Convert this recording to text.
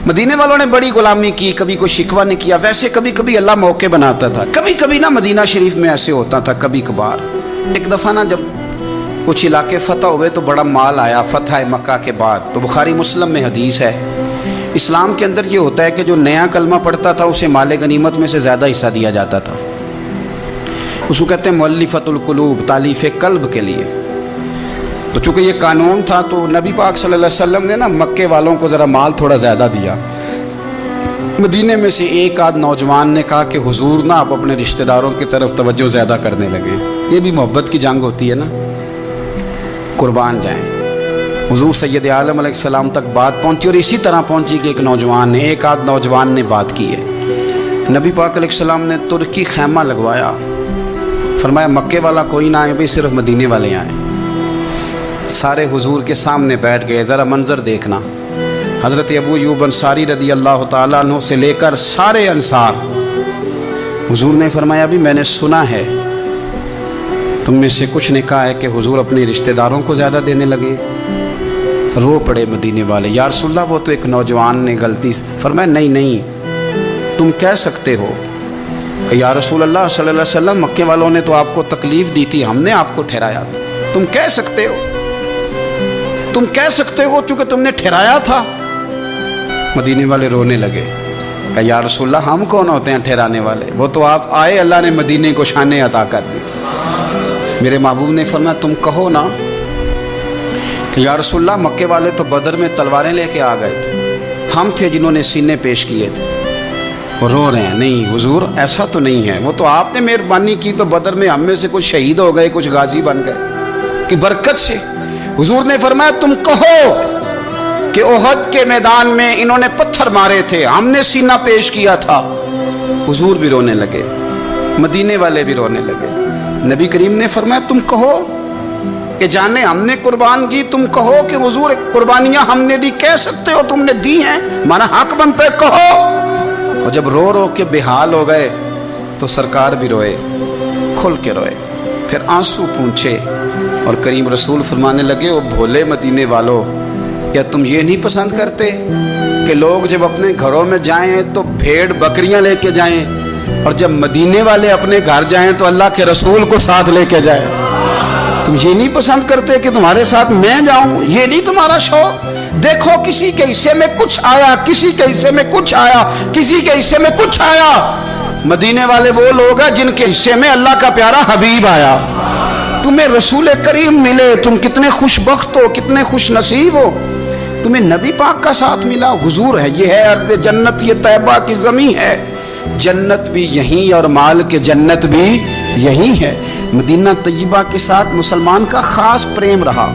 مدینے والوں نے بڑی غلامی کی، کبھی کوئی شکوہ نہیں کیا. ویسے کبھی کبھی اللہ موقع بناتا تھا. کبھی کبھی نا مدینہ شریف میں ایسے ہوتا تھا کبھی کبھار. ایک دفعہ نا جب کچھ علاقے فتح ہوئے تو بڑا مال آیا فتح مکہ کے بعد. تو بخاری مسلم میں حدیث ہے. اسلام کے اندر یہ ہوتا ہے کہ جو نیا کلمہ پڑھتا تھا اسے مال غنیمت میں سے زیادہ حصہ دیا جاتا تھا. اس کو کہتے ہیں مؤلفۃ القلوب، تالیف قلب کے لیے. تو چونکہ یہ قانون تھا تو نبی پاک صلی اللہ علیہ وسلم نے نا مکے والوں کو ذرا مال تھوڑا زیادہ دیا. مدینے میں سے ایک آدھ نوجوان نے کہا کہ حضور نا آپ اپنے رشتہ داروں کی طرف توجہ زیادہ کرنے لگے. یہ بھی محبت کی جنگ ہوتی ہے نا. قربان جائیں. حضور سید عالم علیہ السلام تک بات پہنچی اور اسی طرح پہنچی کہ ایک آدھ نوجوان نے بات کی ہے. نبی پاک علیہ السلام نے ترکی خیمہ لگوایا. فرمایا مکے والا کوئی نہ آئے بھائی، صرف مدینے والے آئیں. سارے حضور کے سامنے بیٹھ گئے. ذرا منظر دیکھنا. حضرت ابو ایوب انصاری رضی اللہ تعالیٰ عنہ سے لے کر سارے انصار. حضور نے فرمایا بھی میں نے سنا ہے تم میں سے کچھ نے کہا ہے کہ حضور اپنے رشتہ داروں کو زیادہ دینے لگے. رو پڑے مدینے والے. یا رسول اللہ وہ تو ایک نوجوان نے غلطی. فرمایا نہیں تم کہہ سکتے ہو کہ یا رسول اللہ صلی اللہ علیہ وسلم مکے والوں نے تو آپ کو تکلیف دی تھی، ہم نے آپ کو ٹھہرایا تھا. تم کہہ سکتے ہو چونکہ تم نے ٹھہرایا تھا. مدینے والے رونے لگے. کہ یا رسول اللہ ہم کون ہوتے ہیں ٹھہرانے والے؟ وہ تو آپ آئے، اللہ نے مدینے کو شان عطا کر دی. میرے محبوب نے فرمایا تم کہو نا کہ یا رسول اللہ مکے والے تو بدر میں تلواریں لے کے آ گئے تھے، ہم تھے جنہوں نے سینے پیش کیے تھے. وہ رو رہے ہیں. نہیں حضور ایسا تو نہیں ہے، وہ تو آپ نے مہربانی کی تو بدر میں ہم میں سے کچھ شہید ہو گئے، کچھ غازی بن گئے کی برکت سے. حضور نے فرمایا تم کہو کہ احد کے میدان میں انہوں نے پتھر مارے تھے، ہم نے سینہ پیش کیا تھا. حضور بھی رونے لگے، مدینے والے بھی رونے لگے. نبی کریم نے فرمایا تم کہو کہ جانے ہم نے قربان کی، تم کہو کہ حضور قربانیاں ہم نے دی. کہہ سکتے ہو تم نے دی ہیں، ہمارا حق بنتا ہے کہو. اور جب رو رو کے بے حال ہو گئے تو سرکار بھی روئے، کھل کے روئے، پھر آنسو پونچھے اور کریم رسول فرمانے لگے او بھولے مدینے والو، کیا تم یہ نہیں پسند کرتے کہ لوگ جب اپنے گھروں میں جائیں تو بھیڑ بکریاں لے کے جائیں، اور جب مدینے والے اپنے گھر جائیں تو اللہ کے رسول کو ساتھ لے کے جائیں؟ تم یہ نہیں پسند کرتے کہ تمہارے ساتھ میں جاؤں؟ یہ نہیں تمہارا شوق؟ دیکھو کسی کے حصے میں کچھ آیا، کسی کے حصے میں کچھ آیا، کسی کے حصے میں کچھ آیا. مدینے والے وہ لوگ ہیں جن کے حصے میں اللہ کا پیارا حبیب آیا. تمہیں رسول کریم ملے، تم کتنے خوش بخت ہو، کتنے خوش نصیب ہو. تمہیں نبی پاک کا ساتھ ملا. حضور ہے، یہ ہے ارض جنت، یہ طیبہ کی زمین ہے. جنت بھی یہیں اور مال کے جنت بھی یہیں ہے. مدینہ طیبہ کے ساتھ مسلمان کا خاص پریم رہا.